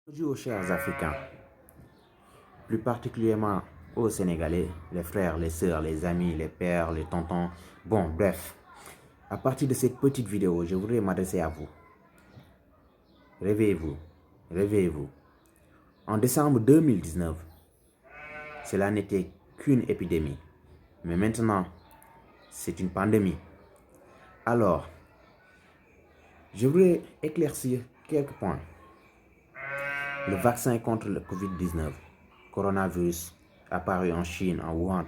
Bonjour chers Africains, plus particulièrement aux Sénégalais, les frères, les sœurs, les amis, les pères, les tontons. Bon, bref, à partir de cette petite vidéo, je voudrais m'adresser à vous. Réveillez-vous, réveillez-vous. En décembre 2019, cela n'était qu'une épidémie. Mais maintenant, c'est une pandémie. Alors, je voudrais éclaircir quelques points. Le vaccin contre le Covid-19, coronavirus, apparu en Chine, en Wuhan,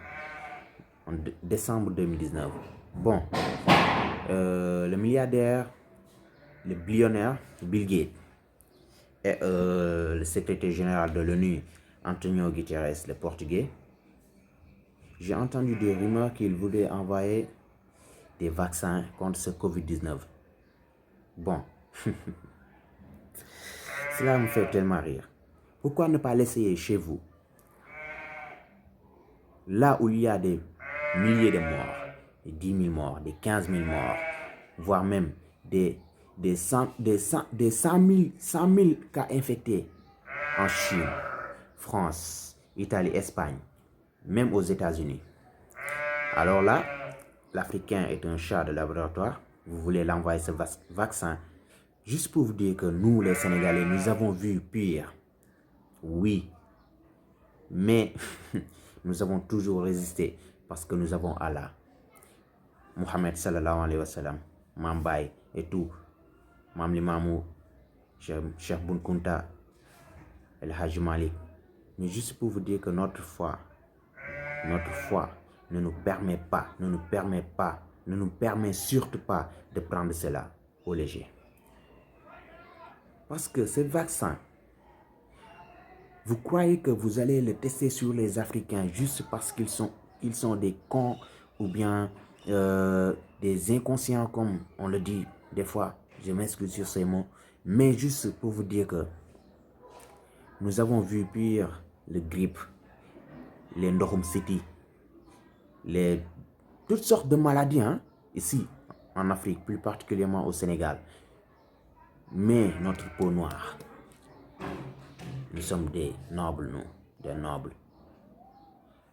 en décembre 2019. Bon, le milliardaire, le billionnaire Bill Gates et le secrétaire général de l'ONU, Antonio Guterres, le portugais, j'ai entendu des rumeurs qu'il voulait envoyer des vaccins contre ce Covid-19. Bon, cela me fait tellement rire. Pourquoi ne pas l'essayer chez vous? Là où il y a des milliers de morts, des 10 000 morts, des 15 000 morts, voire même des 100 000 cas infectés en Chine, France, Italie, Espagne, même aux États-Unis. Alors là, l'Africain est un chat de laboratoire. Vous voulez l'envoyer ce vaccin juste pour vous dire que nous, les Sénégalais, nous avons vu pire. Oui, mais nous avons toujours résisté parce que nous avons Allah, Mohamed sallallahu alayhi wa sallam, Mambaye et tout, Mam Limamou, Cheikh Boun Kounta, El Hadji Malik. Mais juste pour vous dire que notre foi ne nous permet surtout pas de prendre cela au léger. Parce que ce vaccin, vous croyez que vous allez le tester sur les Africains juste parce qu'ils sont des cons ou bien des inconscients, comme on le dit des fois, je m'excuse sur ces mots, mais juste pour vous dire que nous avons vu pire le grippe, les Ndokhum City, toutes sortes de maladies ici en Afrique, plus particulièrement au Sénégal. Mais notre peau noire, nous sommes des nobles, des nobles.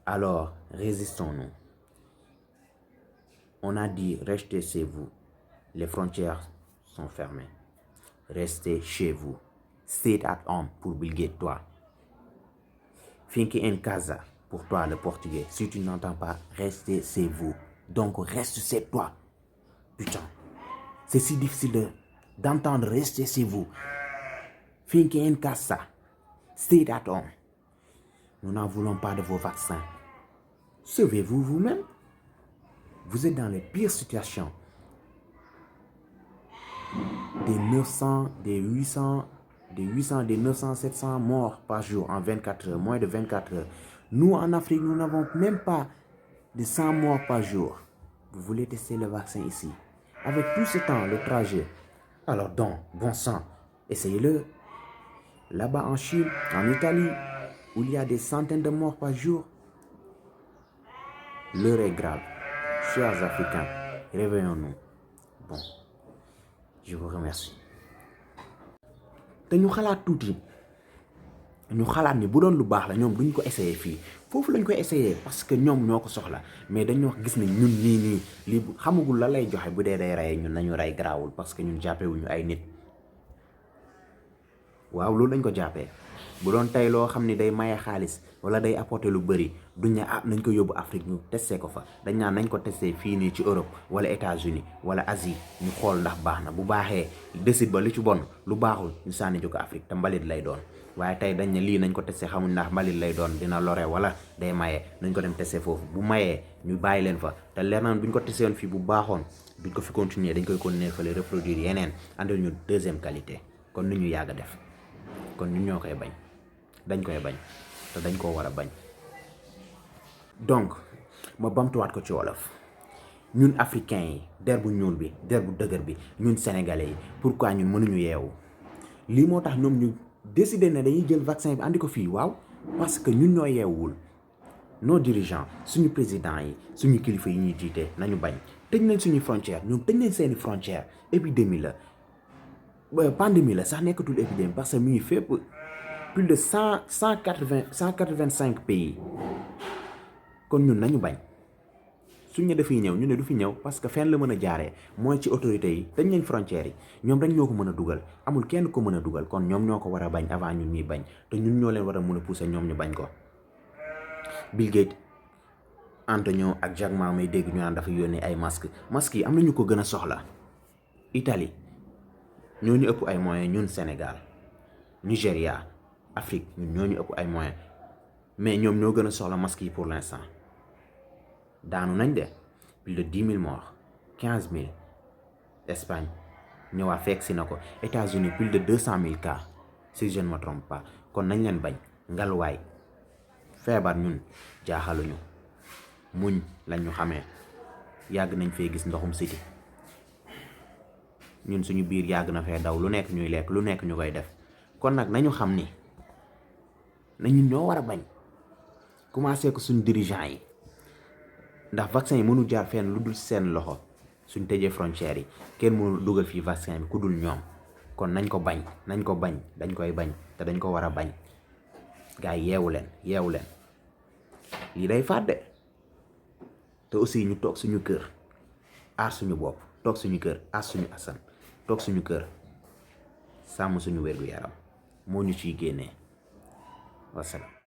Alors, résistons-nous. On a dit, restez chez vous. Les frontières sont fermées. Restez chez vous. Stay at home pour Bill Gates, toi. Finki en casa pour toi, le portugais. Si tu n'entends pas, restez chez vous. Donc, reste chez toi. Putain, c'est si difficile d'entendre rester chez vous. Finki en casa. Stay at home. Nous n'en voulons pas de vos vaccins. Sauvez-vous vous-même. Vous êtes dans les pires situations. Des 900, des 800, des 900, 700 morts par jour en 24 heures, moins de 24 heures. Nous, en Afrique, nous n'avons même pas de 100 morts par jour. Vous voulez tester le vaccin ici. Avec tout ce temps, le trajet. Alors donc, bon sang, essayez-le. Là-bas en Chine, en Italie, où il y a des centaines de morts par jour, l'heure est grave. Chers Africains, réveillons-nous. Bon, je vous remercie. te ñu xalaat tuuti ñu xalaat ni bu doon lu baax la ñoom duñ ko essayer fii foofu lañ koy essayer parce que ñoom ñoo ko soxla mais dañoo gis ne ñun nii lii xamagul la lay joxe bu dee day rey ñun nañu rey garaawul parce que ñun jàppewuñu ay nit waaw loolu lañ ko jàppee bu doon tey loo xam ni day maye xaalis wala day apporter lu bëri duñ ne nañ ko yóbbu Afrique ñu testé ko fa dañ naan nañ ko testé fii nii ci Europe wala États-Unis wala Asie ñu xool ndax baax na bu baaxee décide ba li ci bon lu baaxul ñu sànni jóge Afrique te mbalit lay doon waaye tey dañ ne lii nañ ko testé xamuñ ndax mbalit lay doon dina lore wala day maye nañ ko dem testé foofu bu mayee ñu bàyyi leen fa te leer na buñ ko testé woon fii bu baaxoon duñ ko fi continuer dañ koy continuer fële reproduire yeneen andil ñu deuxième qualité kon ni ñu yàgg a def kon ñun ñoo koy bañ dañ koy bañ te dañ koo war a bañ donc ma bamtuwaat ko ci wolof ñun africains yi der bu ñuul bi der bu dëgër bi ñun sénégalais yi pourquoi ñun mënuñu yeewu lii moo tax ñoom ñu décider ne dañuy jël vaccin bi andi ko fii waaw parce que ñun ñoo yeewul nos dirigeants suñu président yi suñu kilifa yi ñuy jiite nañu bañ tëj nañ suñu frontière ñoom tëj nañ seeni frontière épidémie la pandémie la sax nekkatul épidémie parce que mi ngi fépp plus de 185 pays kon ñun nañu bañ suñ ne dafay ñëw ñu ne du fi ñëw parce que fenn la mën a jaaree mooy ci autorités yi dañ leen frontières yi ñoom dañ ñoo ko mën a dugal amul kenn ko mën a dugal kon ñoom ñoo ko war a bañ avant ñun ñuy bañ te ñun ñoo leen war a mën a pousser ñoom ñu bañ ko. Bill Gates Antonio ak Jack Ma may dégg ñu naan dafa yónnee ay masques yi am na ñu ko gën a soxla. Italie ñoo ñu ëpp ay moyens ñun Sénégal Nigéria Afrique ñun ñoo ñu ëpp ay moyens mais ñoom ñoo gën a soxla masques yi pour l'instant. daanu nañ de plus de 10 000 morts 15 000 Espagne ñëwaat fekk si na ko États-Unis plus de 200 000 cas si je ne me trompe pas kon nañ leen bañ ngalwaay feebar ñun jaaxaluñu muñ lañ ñu xamee yàgg nañ fee gis ndoxum siti ñun suñu biir yàgg na fee daw lu nekk ñuy lekk lu nekk ñu koy def kon nag nañu xam ni na ñun ñoo war a bañ commencé ko suñu dirigeant yi ndax vaccin yi mënu jaar fenn lu dul seen loxo suñ tëjee frontières yi kenn mënu dugal fii vaccin bi ku dul ñoom kon nañ ko bañ dañ koy bañ te dañ ko war a bañ gars yi yeewu leen lii day fàdde te aussi ñu toog suñu kër aar suñu bopp toog suñu kër aar suñu asan toog suñu kër sàmm suñu wér-gu-yaram moo ñu ciy génnee wasalaam